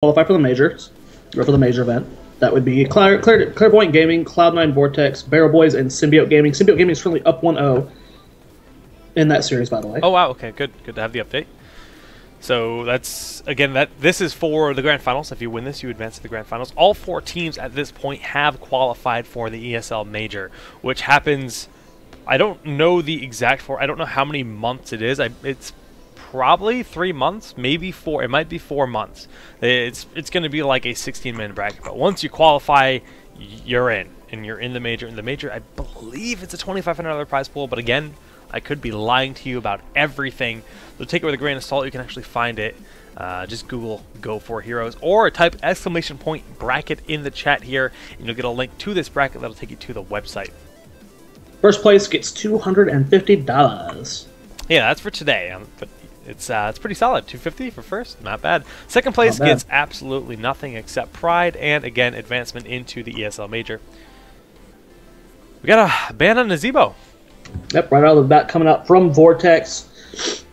qualify for the majors, or for the major event. That would be Clairvoyant Gaming, Cloud9 Vortex, Barrel Boys, and Symbiote Gaming. Symbiote Gaming is currently up 1-0 in that series, by the way. Oh wow, okay, good to have the update. So that's this is for the grand finals. If you win this, you advance to the grand finals. All 4 teams at this point have qualified for the ESL major, which happens. I don't know the exact I don't know how many months it is. It's probably 3 months, maybe 4. It might be 4 months. It's going to be like a 16-man bracket. But once you qualify, you're in, and you're in the major. In the major, I believe it's a $2,500 prize pool. But again, I could be lying to you about everything. So take it with a grain of salt. You can actually find it. Just Google Go4 Heroes or type !bracket in the chat here, and you'll get a link to this bracket that'll take you to the website. First place gets $250. Yeah, that's for today. But it's pretty solid. $250 for first, not bad. Second place gets absolutely nothing except pride and again advancement into the ESL major. We got a ban on Nazebo. Yep, right out of the bat coming out from Vortex.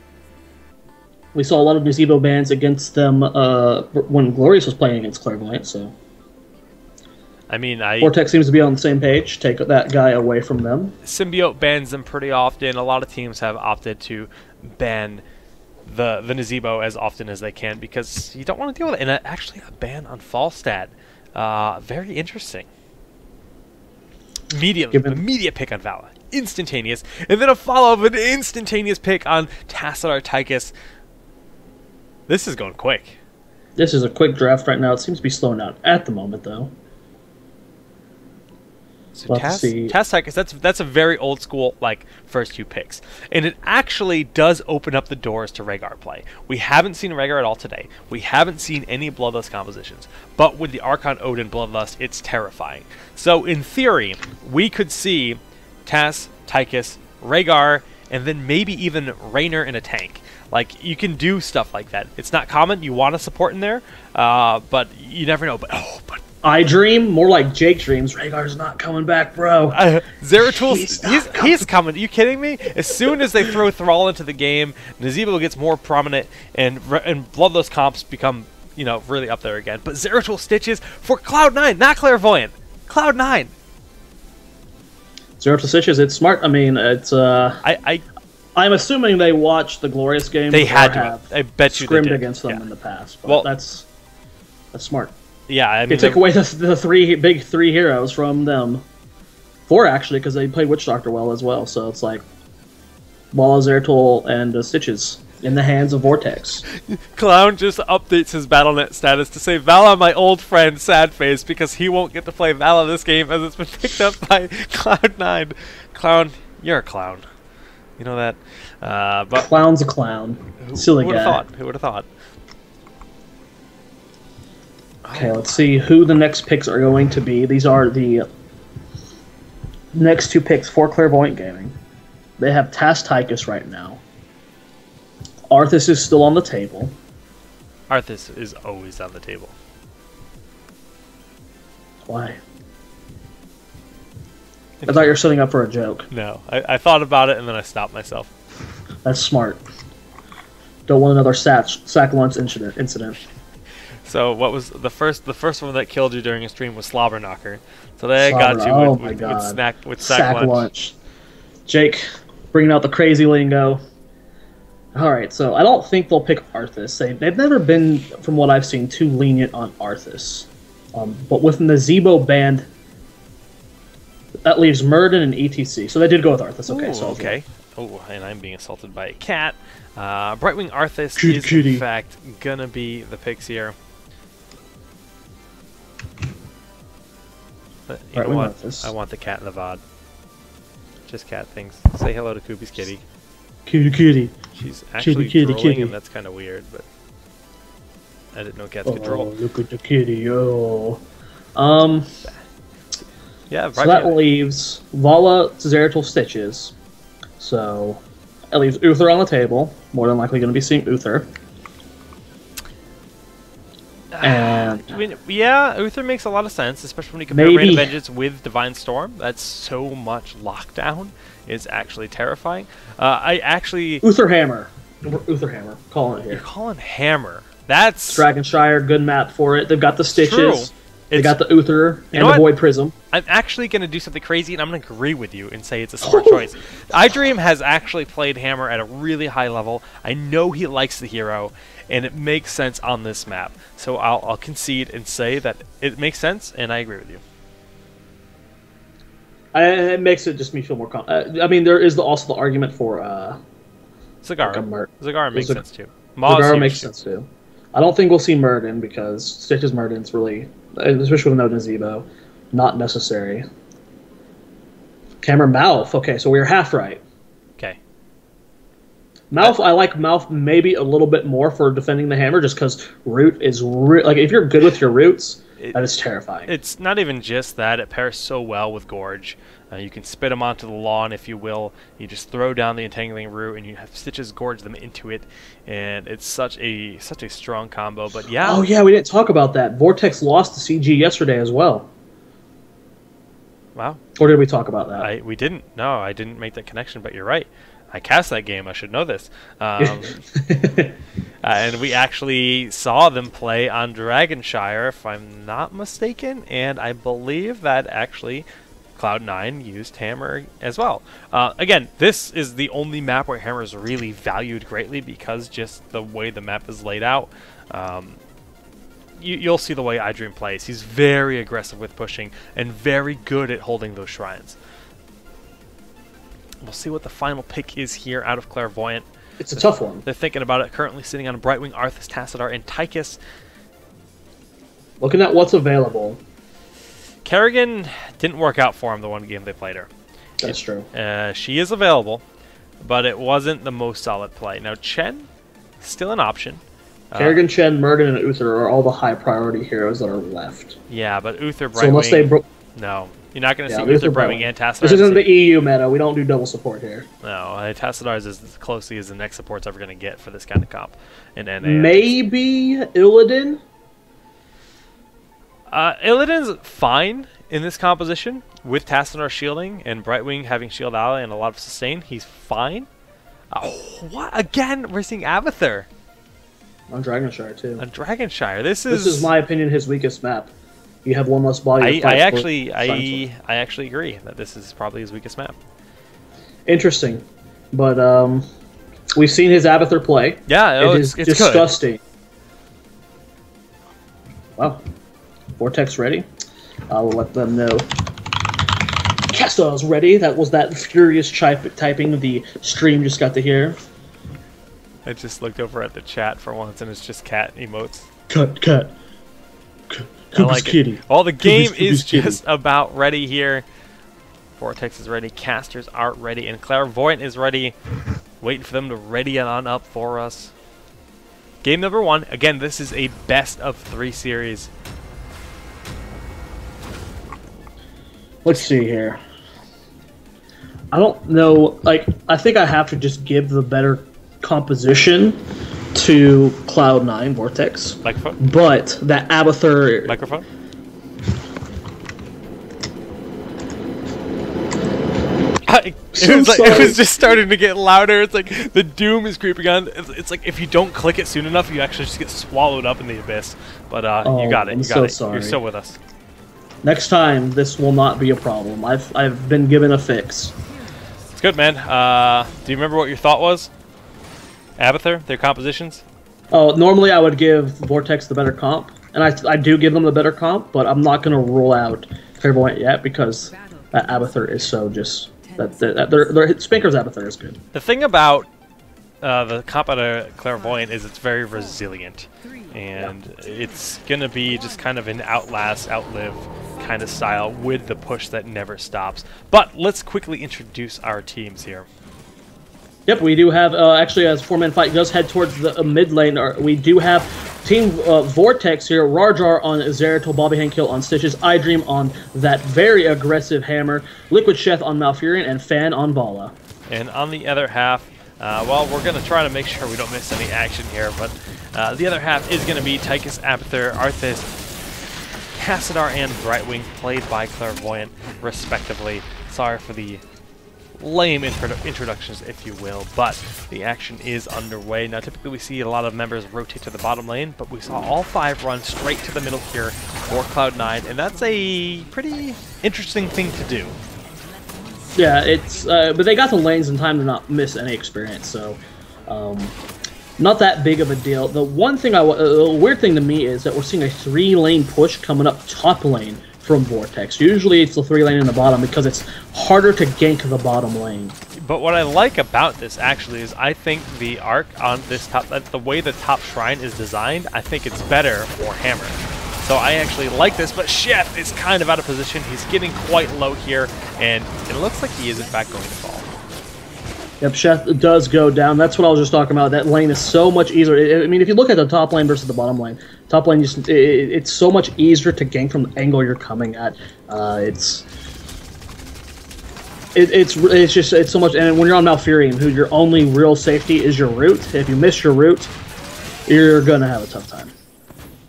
We saw a lot of Nazebo bans against them when Glorious was playing against Clairvoyant, so... I mean, Vortex seems to be on the same page. Take that guy away from them. Symbiote bans them pretty often. A lot of teams have opted to ban the Nazebo as often as they can because you don't want to deal with it. And actually, a ban on Falstad. Very interesting. Immediate pick on Vala. Instantaneous. And then a follow-up of an instantaneous pick on Tassadar Tychus. This is going quick. This is a quick draft right now. It seems to be slowing down at the moment, though. So Tychus, that's a very old school first 2 picks, and it actually does open up the doors to Rhaegar play. We haven't seen Rhaegar at all today. We haven't seen any Bloodlust compositions, but with the Archon Odin Bloodlust, it's terrifying. So in theory, we could see Tychus, Rhaegar, and then maybe even Raynor in a tank. Like, you can do stuff like that. It's not common. You want to support in there, but you never know. But I dream more like Jake dreams. Rhaegar's not coming back, bro. Zeratul, he's coming. Are you kidding me? As soon as they throw Thrall into the game, Nazebo gets more prominent, and Bloodlust comps become really up there again. But Zeratul Stitches for Cloud9, not Clairvoyant. Cloud9. Zeratul Stitches. It's smart. I mean, it's I'm assuming they watched the Glorious game. They had to. I bet you scrimmed against them in the past. But that's smart. Yeah, I mean, they took away the big three heroes from them. 4 actually, because they played Witch Doctor well as well. So it's like Walla, Zeratul, and Stitches in the hands of Vortex. Clown just updates his Battle.net status to say Vala, my old friend, sad face, because he won't get to play Vala this game as it's been picked up by Cloud9. Clown, you're a clown. You know that. But Clown's a clown. Silly guy. Who would have thought? Okay, let's see who the next picks are going to be. These are the next 2 picks for Clairvoyant Gaming. They have Tychus right now. Arthas is still on the table. Arthas is always on the table. Why? I thought you were setting up for a joke. No, I thought about it and then I stopped myself. That's smart. Don't want another sack lunch incident. So what was the first one that killed you during a stream was Slobber Knocker. So they got you with sack lunch. Jake, bringing out the crazy lingo. All right, so I don't think they'll pick Arthas. They've never been, from what I've seen, too lenient on Arthas. But with Nazebo banned, that leaves Murden and ETC. So they did go with Arthas. Okay, so okay. Oh, and I'm being assaulted by a cat. Brightwing Arthas is in fact gonna be the picks here. But you know what? I want the cat in the VOD. Just cat things. Say hello to Koopy's kitty. Kitty. She's actually drooling, and that's kind of weird, but I didn't know cats could drool. Look at the kitty, oh. Yeah, so that leaves Vala, Zeratul, Stitches. So that leaves Uther on the table. More than likely going to be seeing Uther. And I mean, yeah, Uther makes a lot of sense, especially when you compare Rain of Vengeance with Divine Storm. That's so much lockdown. It's actually terrifying. Uther Hammer. Calling it here. You're calling Hammer. That's Dragonshire, good map for it. They've got the Stitches. true. They got the Uther and the Void Prism. I'm actually going to do something crazy, and I'm going to agree with you and say it's a smart choice. iDream has actually played Hammer at a really high level. I know he likes the hero, and it makes sense on this map. So I'll concede and say that it makes sense, and I agree with you. It makes it just me feel more I mean, there is also the argument for Zagara. Zagara makes sense too. Zagara makes sense too. I don't think we'll see Murden because Stitch's Murden's really, especially with no Nazebo, not necessary. Hammer Mouth. Okay, so we were half right. Okay. Mouth, I like Mouth maybe a little bit more for defending the hammer, just because root is like if you're good with your roots, that is terrifying. It's not even just that; it pairs so well with Gorge. You can spit them onto the lawn, if you will. You just throw down the entangling root, and you have Stitches gorge them into it, and it's such a strong combo. But yeah. Oh yeah, we didn't talk about that. Vortex lost to CG yesterday as well. Wow. Or did we talk about that? We didn't. No, I didn't make that connection. But you're right. I cast that game. I should know this. And we actually saw them play on Dragonshire, if I'm not mistaken, and I believe that actually Cloud9 used Hammer as well. Again, this is the only map where Hammer is really valued greatly because just the way the map is laid out. You'll see the way iDream plays. He's very aggressive with pushing and very good at holding those shrines. We'll see what the final pick is here out of Clairvoyant. It's a tough one. They're thinking about it. Currently sitting on Brightwing, Arthas, Tassadar, and Tychus. Looking at what's available. Kerrigan didn't work out for him the one game they played her. That's true. She is available, but it wasn't the most solid play. Now, Chen, still an option. Kerrigan, Chen, Murden, and Uther are all the high priority heroes that are left. Yeah, but Uther, Brightwing... So unless they no. You're not going to see Uther, Brightwing, and Tassadar. This isn't the EU meta. We don't do double support here. No, Tassadar is as closely as the next support's ever going to get for this kind of comp. In NA. Maybe Illidan? Illidan's fine in this composition. With Tassadar shielding and Brightwing having shield ally and a lot of sustain, he's fine. What? Again, we're seeing Abathur. On Dragonshire, too. On Dragonshire. This is my opinion, his weakest map. You have one less body. I actually agree that this is probably his weakest map. Interesting, but we've seen his Abathur play. Yeah, it's disgusting. Good. Wow, Vortex ready. I'll let them know. Casta's ready. That was that furious typing the stream just got to hear. I just looked over at the chat for once, and it's just cat emotes. Cat. I like it. Well, the game is just about ready here. Vortex is ready, casters are ready, and Clairvoyant is ready. Waiting for them to ready on up for us. Game number 1. Again, this is a best of 3 series. Let's see here. I don't know. Like, I think I have to just give the better composition to Cloud9 Vortex. Microphone? But that Abathur... Microphone? It was just starting to get louder. It's like the doom is creeping on. It's like if you don't click it soon enough, you actually just get swallowed up in the abyss. But you got it. You got it. Sorry. You're still with us. Next time, this will not be a problem. I've been given a fix. It's good, man. Do you remember what your thought was? Abathur, their compositions? Oh, normally I would give Vortex the better comp, and I do give them the better comp, but I'm not going to rule out Clairvoyant yet because that Abathur is so just... their Spinker's Abathur is good. The thing about the comp out of Clairvoyant is it's very resilient, and it's going to be just kind of an outlast, outlive kind of style with the push that never stops. But let's quickly introduce our teams here. Yep, we do have, actually, as 4-man fight does head towards the mid lane, we do have Team Vortex here, Rarjar on Zeratul, Bobby Hankill on Stitches, iDream on that very aggressive Hammer, Liquid Chef on Malfurion, and Fan on Vala. And on the other half, well, we're going to try to make sure we don't miss any action here, but the other half is going to be Tychus, Abathur, Arthas, Tassadar, and Brightwing, played by Clairvoyant, respectively. Sorry for the lame introductions, if you will, but the action is underway. Now, typically we see a lot of members rotate to the bottom lane, but we saw all 5 run straight to the middle here for Cloud9, and that's a pretty interesting thing to do. Yeah, it's but they got the lanes in time to not miss any experience, so not that big of a deal. The one thing the weird thing to me is that we're seeing a 3-lane push coming up top lane from Vortex. Usually it's the 3-lane in the bottom because it's harder to gank the bottom lane. But what I like about this actually is I think the arc on this top, the way the top shrine is designed, I think it's better for Hammer. So I actually like this, but Chef is kind of out of position. He's getting quite low here, and it looks like he is in fact going to fall. Yep, Chef does go down. That's what I was just talking about. That lane is so much easier. I mean, if you look at the top lane versus the bottom lane, top lane it's so much easier to gank from the angle you're coming at. It's so much. And when you're on Malfurion, who your only real safety is your root, if you miss your root, you're gonna have a tough time.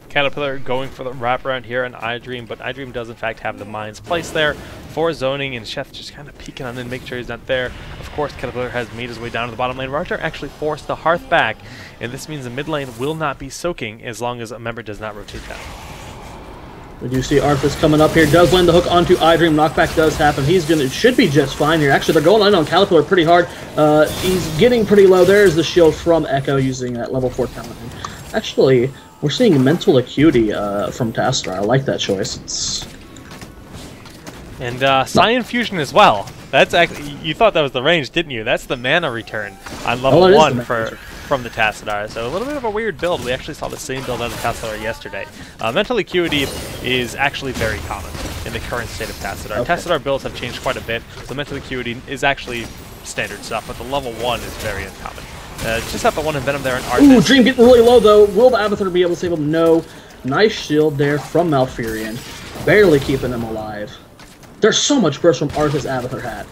Caterpillar going for the wraparound here on iDream, but iDream does in fact have the mines placed there for zoning, and Chef just kind of peeking on in, make sure he's not there. Of course, Caterpillar has made his way down to the bottom lane. Roger actually forced the Hearth back, and this means the mid lane will not be soaking as long as a member does not rotate down. We do see Arthas coming up here, does land the hook onto iDream, knockback does happen. Should be just fine here. Actually, they're going in on Caterpillar pretty hard. He's getting pretty low. There's the shield from Echo using that level 4 talent. Actually, we're seeing mental acuity from Tassadar. I like that choice. And Cyan Fusion as well. That's actually, you thought that was the range, didn't you? That's the mana return on level 1 from the Tassadar. So a little bit of a weird build. We actually saw the same build out of Tassadar yesterday. Mental acuity is actually very common in the current state of Tassadar. Okay. Tassadar builds have changed quite a bit, so mental acuity is actually standard stuff, but the level 1 is very uncommon. Just have the one Envenom there in Arthas. Ooh, Dream getting really low though. Will the Avatar be able to save him? No. Nice shield there from Malfurion. Barely keeping him alive. There's so much burst from Arthas Avatar hat.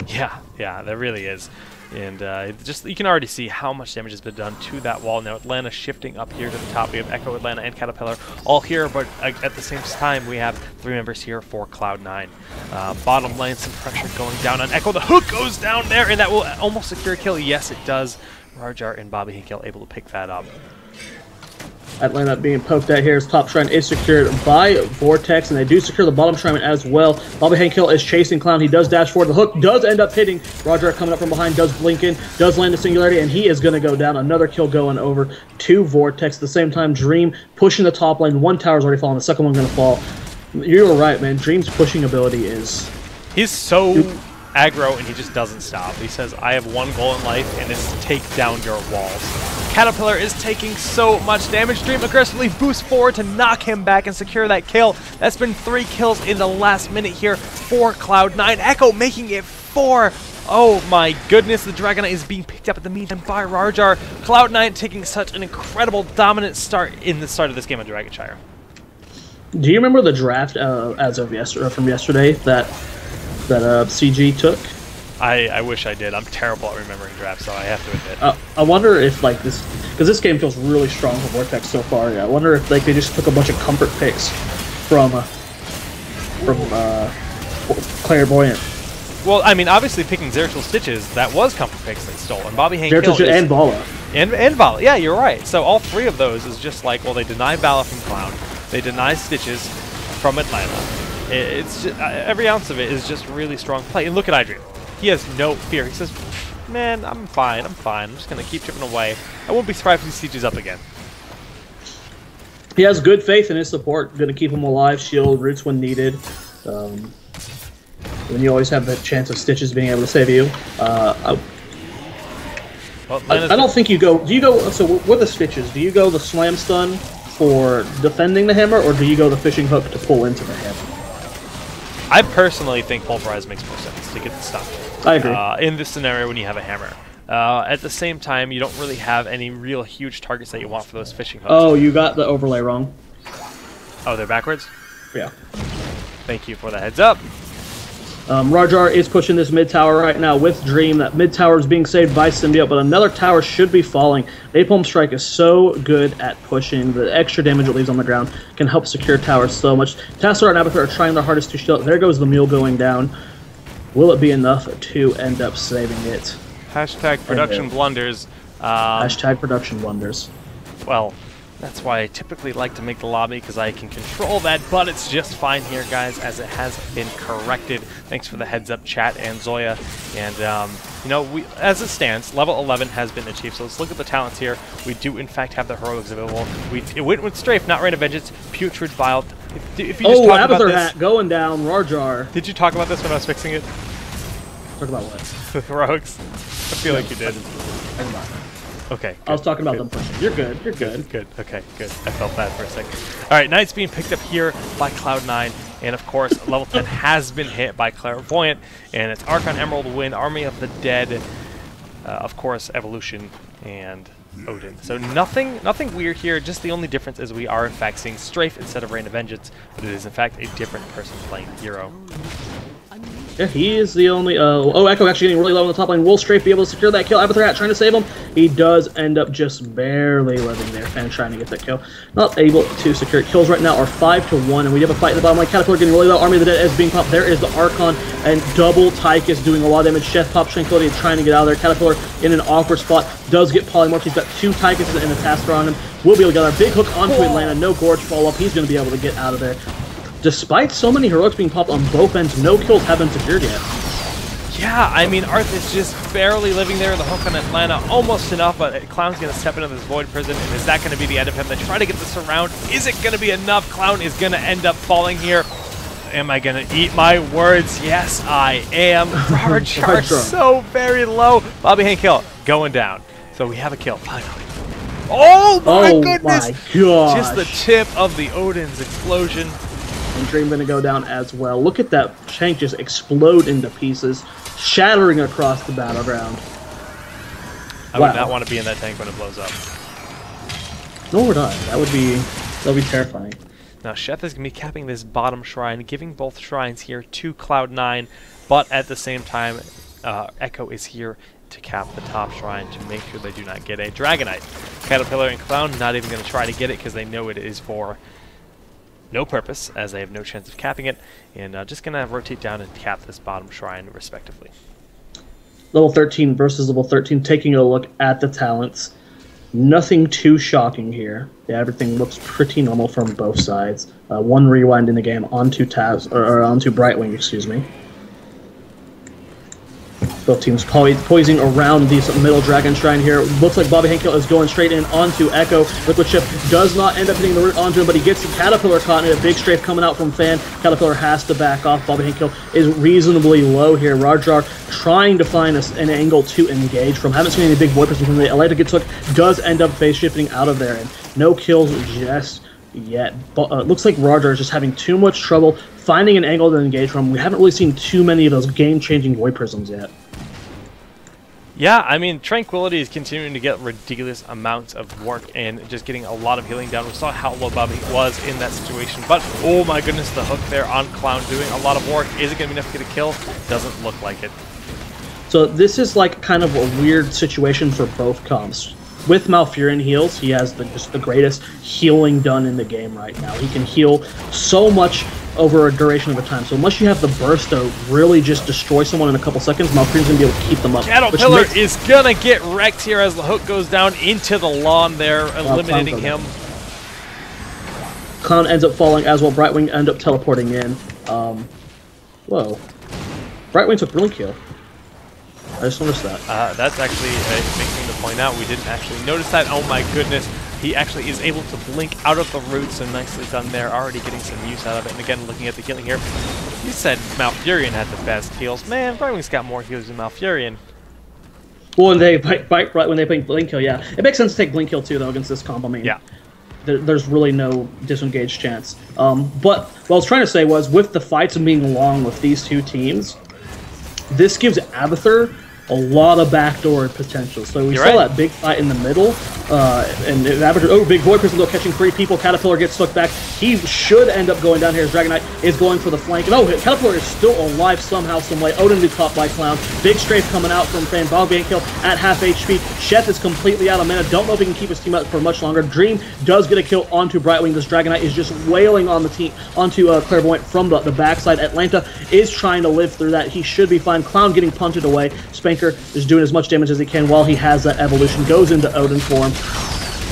Yeah, there really is. And just you can already see how much damage has been done to that wall. Now Atlanta shifting up here to the top. We have Echo, Atlanta, and Caterpillar all here, but at the same time we have 3 members here for Cloud9. Bottom lane, some pressure going down on Echo. The hook goes down there, and that will almost secure a kill. Yes, it does. Rajar and Bobby Hinkle able to pick that up. Atlanta being poked at here. His top shrine is secured by Vortex, and they do secure the bottom shrine as well. Bobby Hinkle is chasing Clown. He does dash forward. The hook does end up hitting. Roger coming up from behind, does blink in, does land a singularity, and he is going to go down. Another kill going over to Vortex. At the same time, Dream pushing the top lane. 1 tower's already fallen. The second one going to fall. You were right, man. Dream's pushing ability is... He's so aggro, and he just doesn't stop. He says, I have 1 goal in life, and it's take down your walls. Caterpillar is taking so much damage. Dream aggressively boosts forward to knock him back and secure that kill. That's been 3 kills in the last minute here for Cloud9. Echo making it 4. Oh my goodness, the Dragonite is being picked up at the meantime by Rajar. Cloud9 taking such an incredible dominant start in the start of this game of Dragonshire. Do you remember the draft as of from yesterday that CG took? I wish I did. I'm terrible at remembering drafts, so I have to admit. I wonder if like this, because this game feels really strong for Vortex so far. Yeah, I wonder if like they just took a bunch of comfort picks from Clairvoyant. Well, I mean, obviously picking Zeratul Stitches, that was comfort picks they stole, and Bobby Hinkle and Bala. And Bala, yeah, you're right. So all 3 of those is just like, well, they deny Bala from Clown, they deny Stitches from Atlanta. It's just, every ounce of it is just really strong play. And look at iDream. He has no fear. He says, man, I'm fine. I'm just going to keep chipping away. I won't be surprised if he sieges up again. He has good faith in his support. Going to keep him alive, shield, roots when needed. When you always have the chance of Stitches being able to save you. I don't think you go... Do you go... So with the Stitches, do you go the Slam Stun for defending the hammer, or do you go the Fishing Hook to pull into the hammer? I personally think Pulverize makes more sense to get the stun. I agree. In this scenario when you have a hammer. At the same time, you don't really have any real huge targets that you want for those fishing hooks. Oh, you got the overlay wrong. Oh, they're backwards? Yeah. Thank you for the heads up. Rajar is pushing this mid tower right now with Dream. That mid tower is being saved by Symbiote, but another tower should be falling. Napalm Strike is so good at pushing. The extra damage it leaves on the ground can help secure towers so much. Tassadar and Abathur are trying their hardest to shield. There goes the mule going down. Will it be enough to end up saving it? Hashtag production blunders. Hashtag production blunders. Well, that's why I typically like to make the lobby, because I can control that, but it's just fine here, guys, as it has been corrected. Thanks for the heads up, chat and Zoya. And, you know, as it stands, level 11 has been achieved, so let's look at the talents here. We do, in fact, have the heroics available. It went with Strafe, not Rain of Vengeance, Putrid Vile. If you just talk about this, hat going down, Rarjar. Did you talk about this when I was fixing it? Talk about what? The heroics? I feel like you did. Okay. I was talking about them pushing. You're good. You're good. Good. Okay, good. I felt bad for a second. All right, Knight's being picked up here by Cloud9. And, of course, level 10 has been hit by Clairvoyant. And it's Archon Emerald Wind, Army of the Dead, of course, Evolution, and Odin. So nothing weird here. Just the only difference is we are, in fact, seeing Strafe instead of Rain of Vengeance. But it is, in fact, a different person playing the hero. Yeah, he is the only... oh, Echo actually getting really low on the top lane. Will Strafe be able to secure that kill? Abathur Hat trying to save him. He does end up just barely living there and trying to get that kill. Not able to secure it. Kills right now are 5-1, and we have a fight in the bottom lane. Caterpillar getting really low. Army of the Dead is being popped. There is the Archon, and double Tychus doing a lot of damage. Chef Pop Tranquility trying to get out of there. Caterpillar in an awkward spot. Does get polymorphed. He's got 2 Tychuses and a Tasker on him. Will be able to get our big hook onto Atlanta. No Gorge follow-up. He's going to be able to get out of there. Despite so many heroics being popped on both ends, no kills have been secured yet. Yeah, I mean, Arth is just barely living there. The hook on Atlanta, almost enough, but Clown's going to step into this Void Prison, and is that going to be the end of him? They try to get the surround. Is it going to be enough? Clown is going to end up falling here. Am I going to eat my words? Yes, I am. Rarjar so very low. Bobby Hankill going down. So we have a kill, finally. Oh my goodness! My gosh. Just the tip of the Odin's explosion. And Dream going to go down as well. Look at that tank just explode into pieces, shattering across the battleground. I would not want to be in that tank when it blows up. Nor would I. That would be terrifying. Now Sheth is going to be capping this bottom shrine, giving both shrines here to Cloud9, but at the same time, Echo is here to cap the top shrine to make sure they do not get a Dragonite. Caterpillar and Clown not even going to try to get it because they know it is for no purpose, as they have no chance of capping it, and just going to rotate down and cap this bottom shrine respectively. Level 13 versus level 13, taking a look at the talents. Nothing too shocking here. Yeah, everything looks pretty normal from both sides. One rewind in the game onto onto Brightwing, excuse me. Both teams poising around the middle Dragon Shrine here. Looks like Bobby Hankill is going straight in onto Echo. Liquid Chip does not end up hitting the root onto him, but he gets the Caterpillar caught in a big strafe coming out from Fan. Caterpillar has to back off. Bobby Hankill is reasonably low here. Rarjar trying to find an angle to engage from. Haven't seen any big Void Prison from the Electric gets hooked. Does end up phase shifting out of there, and no kills just yet. But looks like Rarjar is just having too much trouble finding an angle to engage from. We haven't really seen too many of those game-changing Void Prisms yet. Yeah, I mean, Tranquility is continuing to get ridiculous amounts of work and just getting a lot of healing down. We saw how low Bobby was in that situation, but oh my goodness, the hook there on Clown doing a lot of work. Is it going to be enough to get a kill? Doesn't look like it. So this is like kind of a weird situation for both comps. With Malfurion heals, he has just the greatest healing done in the game right now. He can heal so much over a duration of a time. So unless you have the burst to really just destroy someone in a couple seconds, Malfurion's going to be able to keep them up. Caterpillar is going to get wrecked here as the hook goes down into the lawn there, eliminating him. Clown ends up falling as well. Brightwing ends up teleporting in. Whoa. Brightwing took really kill. I just noticed that. That's actually a big thing to point out. We didn't actually notice that. Oh my goodness. He actually is able to blink out of the roots, so nicely done there. Already getting some use out of it. And again, looking at the healing here, you said Malfurion had the best heals. Man, Brightwing's got more heals than Malfurion. Well, when they play Blink Kill, yeah. It makes sense to take Blink Kill too, though, against this comp. I mean, yeah. There's really no disengaged chance. But what I was trying to say was, with the fights being long with these two teams, this gives Abathur a lot of backdoor potential. So we saw that big fight in the middle, and big Void Prism though catching 3 people. Caterpillar gets stuck back. He should end up going down here as Dragonite is going for the flank. No, Caterpillar is still alive somehow, some way. Odin is caught by Clown. Big strafe coming out from Fan. Bog being killed at half HP. Chef is completely out of mana. Don't know if he can keep his team up for much longer. Dream does get a kill onto Brightwing. This Dragonite is just wailing on the team onto Clairvoyant from the backside. Atlanta is trying to live through that. He should be fine. Clown getting punted away. Spanker is doing as much damage as he can while he has that evolution. Goes into Odin form.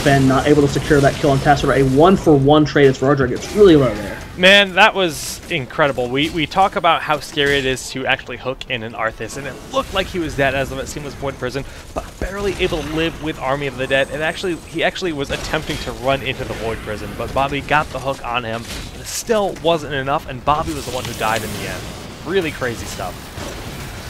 Ben not able to secure that kill on Tassadar. A 1-for-1 trade as Roderick gets really low there. Man, that was incredible. We talk about how scary it is to actually hook in an Arthas, and it looked like he was dead as the Seamless Void Prison, but barely able to live with Army of the Dead. And he actually was attempting to run into the Void Prison, but Bobby got the hook on him. But it still wasn't enough, and Bobby was the one who died in the end. Really crazy stuff.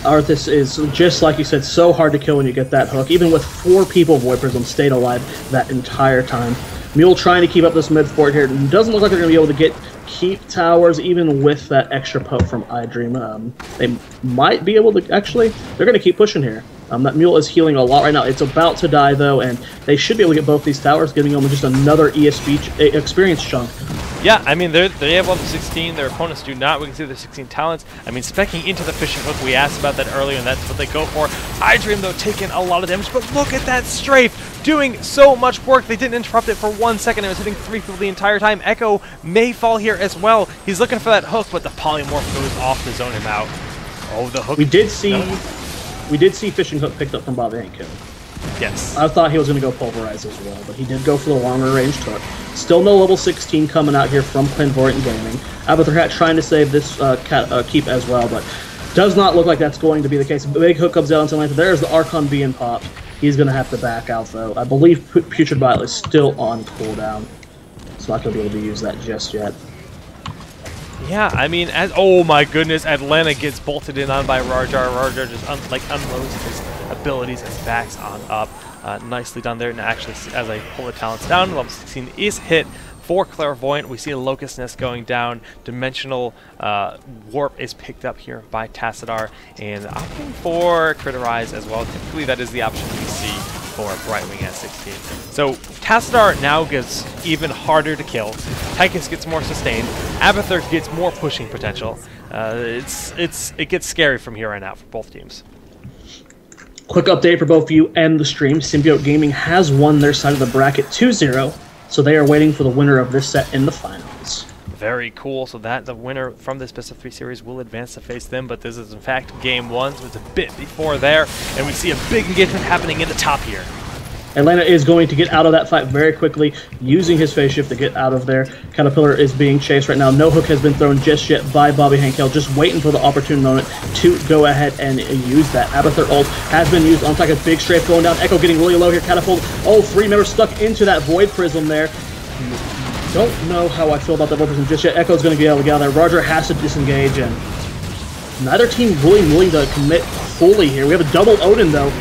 Arthas is, just like you said, so hard to kill when you get that hook. Even with 4 people, Void Prism stayed alive that entire time. Mule trying to keep up this mid fort here. Doesn't look like they're going to be able to keep towers, even with that extra poke from iDream. They might be able to, actually, they're going to keep pushing here. That Mule is healing a lot right now. It's about to die, though, and they should be able to get both these towers, giving them just another ESP experience chunk. Yeah, I mean, they have level 16. Their opponents do not. We can see their 16 talents. I mean, specking into the fishing hook. We asked about that earlier, and that's what they go for. iDream, though, taking a lot of damage, but look at that strafe doing so much work. They didn't interrupt it for 1 second. It was hitting 3 people the entire time. Echo may fall here as well. He's looking for that hook, but the polymorph goes off to zone him out. Oh, the hook. We did see fishing hook picked up from Bob Hank. Yes. I thought he was going to go pulverize as well, but he did go for the longer range hook. Still no level 16 coming out here from Clairvoyant Gaming. Abathur trying to save this keep as well, but does not look like that's going to be the case. Big hook comes down to Atlanta. There's the Archon being popped. He's going to have to back out, though. I believe Putrid Bile is still on cooldown. It's not going to be able to use that just yet. Yeah, I mean, oh my goodness, Atlanta gets bolted in on by Rarjar. Rarjar just unloads his abilities and backs on up. Nicely done there. And actually, as I pull the talents down, level 16 is hit for Clairvoyant. We see a Locust Nest going down. Dimensional Warp is picked up here by Tassadar, and opting for Critterize as well. Typically, that is the option we see for Brightwing at 16. So Tassadar now gets even harder to kill. Tychus gets more sustained. Abathur gets more pushing potential. It gets scary from here on out for both teams. Quick update for both you and the stream. Symbiote Gaming has won their side of the bracket 2-0, so they are waiting for the winner of this set in the finals. Very cool. So that the winner from this best of 3 series will advance to face them, but this is in fact game 1, so it's a bit before there, and we see a big engagement happening in the top here. Atlanta is going to get out of that fight very quickly, using his phase shift to get out of there. Caterpillar is being chased right now. No hook has been thrown just yet by Bobby Hankel, just waiting for the opportune moment to go ahead and use that. Abathur ult has been used on like a big strafe going down. Echo getting really low here. Catapult. Oh, 3 members stuck into that Void Prism there. Don't know how I feel about that Void Prism just yet. Echo's going to be able to get out there. Roger has to disengage, and neither team really willing to commit fully here. We have a double Odin, though.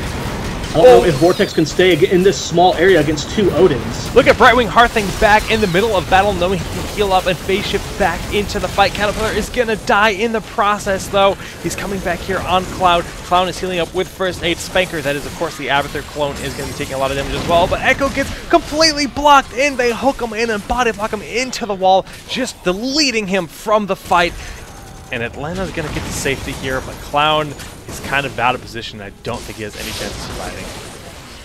I don't know if Vortex can stay in this small area against 2 Odins. Look at Brightwing Hearthing back in the middle of battle, knowing he can heal up and phase shift back into the fight. Caterpillar is going to die in the process, though. He's coming back here on Cloud. Clown is healing up with First Aid. Spanker, that is, of course, the Abathur clone, is going to be taking a lot of damage as well. But Echo gets completely blocked in. They hook him in and body block him into the wall, just deleting him from the fight. And Atlanta's going to get to safety here, but Clown is kind of out of position. I don't think he has any chance of surviving.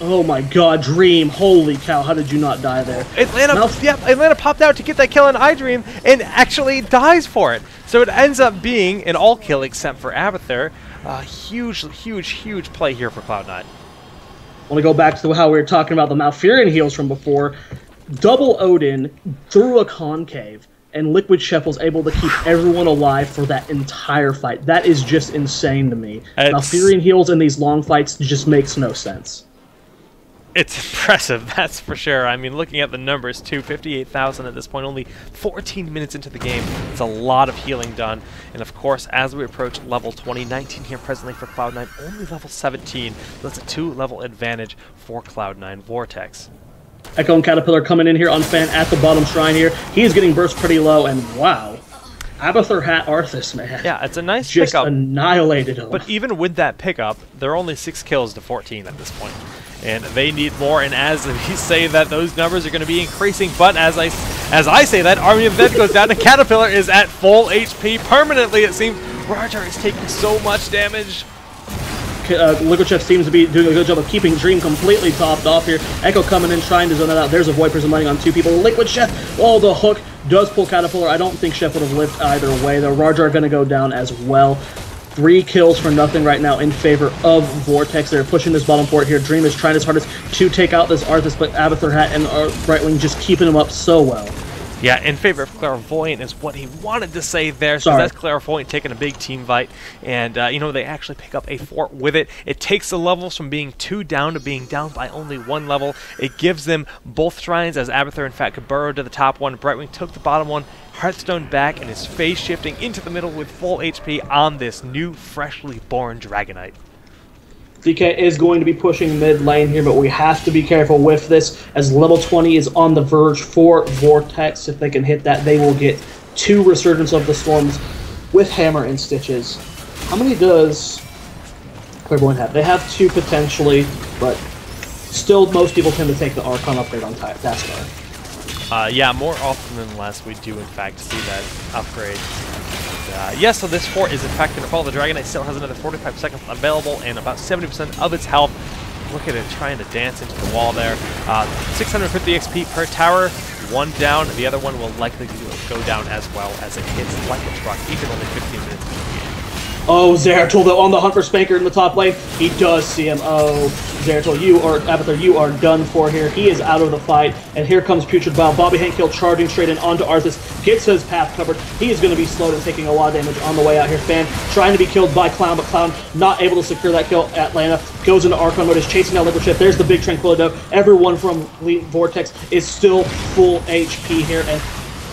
Oh my god, Dream. Holy cow, how did you not die there? Atlanta popped out to get that kill on iDream and actually dies for it. So it ends up being an all kill except for Abathur. Huge play here for Cloud9. I want to go back to how we were talking about the Malfurion heals from before. Double Odin through a concave, and Liquid Chef was able to keep everyone alive for that entire fight. That is just insane to me. Malfurion heals in these long fights just makes no sense. It's impressive, that's for sure. I mean, looking at the numbers, too, 58,000 at this point, only 14 minutes into the game. It's a lot of healing done. And of course, as we approach level 20, 19 here presently for Cloud9, only level 17. So that's a 2-level advantage for Cloud9 Vortex. Echo and Caterpillar coming in here on Fan at the bottom shrine here. He is getting burst pretty low, and wow. Abathur had Arthas, man. Yeah, it's a nice just pickup. Annihilated him. But even with that pickup, they're only 6 kills to 14 at this point. And they need more, and as we say that, those numbers are going to be increasing, but as I say that, Army of Death goes down, and Caterpillar is at full HP permanently, it seems. Rajar is taking so much damage. Liquid Chef seems to be doing a good job of keeping Dream completely topped off here. Echo coming in, trying to zone it out. There's a Void Prism landing on 2 people. Liquid Chef, oh, the hook does pull Caterpillar. I don't think Chef would have lived either way, though. Rajar going to go down as well. 3 kills for nothing right now in favor of Vortex. They're pushing this bottom port here. Dream is trying his hardest to take out this Arthas, but Abathur Hat and Brightwing just keeping him up so well. Yeah, in favor of Clairvoyant is what he wanted to say there. So that's Clairvoyant taking a big team fight. And, you know, they actually pick up a fort with it. It takes the levels from being 2 down to being down by only 1 level. It gives them both shrines, as Abathur, in fact, could burrow to the top one. Brightwing took the bottom one. Hearthstone back and is phase shifting into the middle with full HP on this new, freshly born Dragonite. DK is going to be pushing mid lane here, but we have to be careful with this, as level 20 is on the verge for Vortex. If they can hit that, they will get 2 Resurgence of the Storms with Hammer and Stitches. How many does Clairvoyant have? They have 2 potentially, but still most people tend to take the Archon upgrade on Taskar. Yeah, more often than less, we do in fact see that upgrade. Yes, so this fort is in fact going to fall. The Dragonite still has another 45 seconds available and about 70% of its health. Look at it trying to dance into the wall there. 650 XP per tower, 1 down. The other one will likely go down as well as it hits like a truck, even only 15 minutes into the game. Oh, Zeratul, though, on the hunt for Spanker in the top lane. He does see him. Oh, Zeratul, Abathur, you are done for here. He is out of the fight. And here comes Putrid Bow. Bobby Hankill charging straight in onto Arthas. Gets his path covered. He is going to be slowed and taking a lot of damage on the way out here. Fan trying to be killed by Clown, but Clown not able to secure that kill. Atlanta goes into Archon mode, is chasing down Liquid Chef. There's the big Tranquility. Everyone from Vortex is still full HP here. And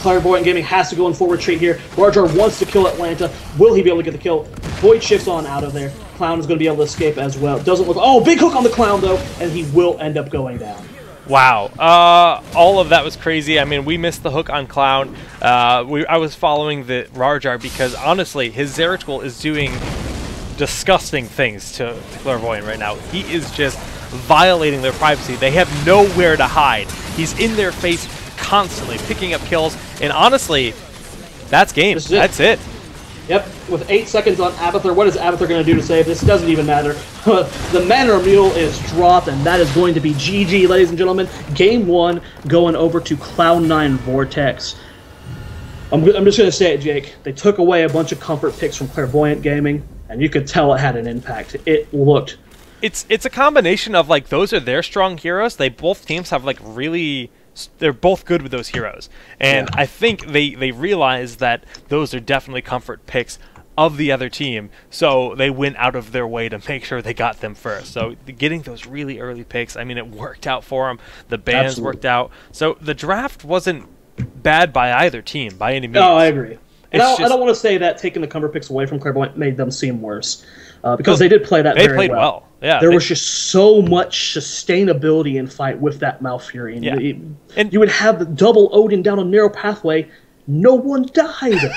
Clairvoyant Gaming has to go in full retreat here. Rajar wants to kill Atlanta. Will he be able to get the kill? Void shifts on out of there. Clown is going to be able to escape as well. Doesn't look... Oh, big hook on the Clown, though, and he will end up going down. Wow. All of that was crazy. I mean, we missed the hook on Clown. I was following the Rajar because, honestly, his Zeratul is doing disgusting things to Clairvoyant right now. He is just violating their privacy. They have nowhere to hide. He's in their face constantly, picking up kills, and honestly, that's game. That's it. Yep, with 8 seconds on Abathur, what is Abathur going to do to save this? Doesn't even matter. The Manor Mule is dropped, and that is going to be GG, ladies and gentlemen. Game 1 going over to Cloud9 Vortex. I'm just going to say it, Jake. They took away a bunch of comfort picks from Clairvoyant Gaming, and you could tell it had an impact. It looked... It's a combination of, like, those are their strong heroes. Both teams have, like, really... They're both good with those heroes, and yeah. I think they realize that those are definitely comfort picks of the other team, so they went out of their way to make sure they got them first. So getting those really early picks, I mean, it worked out for them. The bans worked out, so the draft wasn't bad by either team by any means. No, I agree. And I don't want to say that taking the comfort picks away from Clairvoyant made them seem worse, because they did play that very well. They played well. Yeah, there was just so much sustainability in fight with that Malfurion. Yeah. And you would have the double Odin down a narrow pathway. No one died.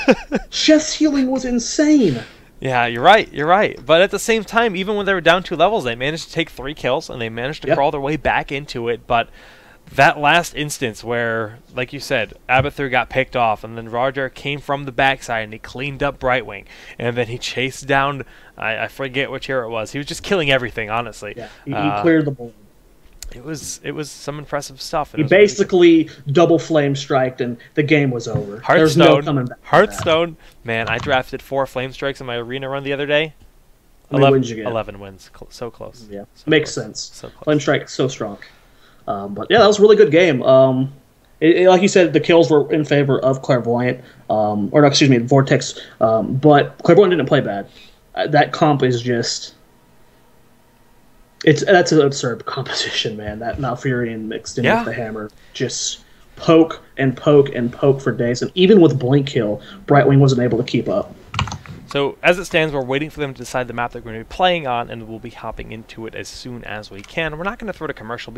Chef's healing was insane. Yeah, you're right. You're right. But at the same time, even when they were down 2 levels, they managed to take 3 kills, and they managed to crawl their way back into it. But that last instance where, like you said, Abathur got picked off, and then Rajar came from the backside, and he cleaned up Brightwing, and then he chased down, I forget which hero it was. He was just killing everything, honestly. Yeah, he cleared the board. It was some impressive stuff. He basically double flame striked, and the game was over. There's no coming back. Hearthstone, man, I drafted 4 flame strikes in my arena run the other day. 11 wins. So close. Yeah, so makes close. sense. So close. Flame strike so strong. But yeah, that was a really good game. Like you said, the kills were in favor of Clairvoyant, or no, excuse me, Vortex. But Clairvoyant didn't play bad. That comp is just, that's an absurd composition, man. That Malfurion mixed in with the hammer, just poke and poke and poke for days. And even with Blink Kill, Brightwing wasn't able to keep up. So as it stands, we're waiting for them to decide the map they're going to be playing on, and we'll be hopping into it as soon as we can. We're not going to throw it a commercial.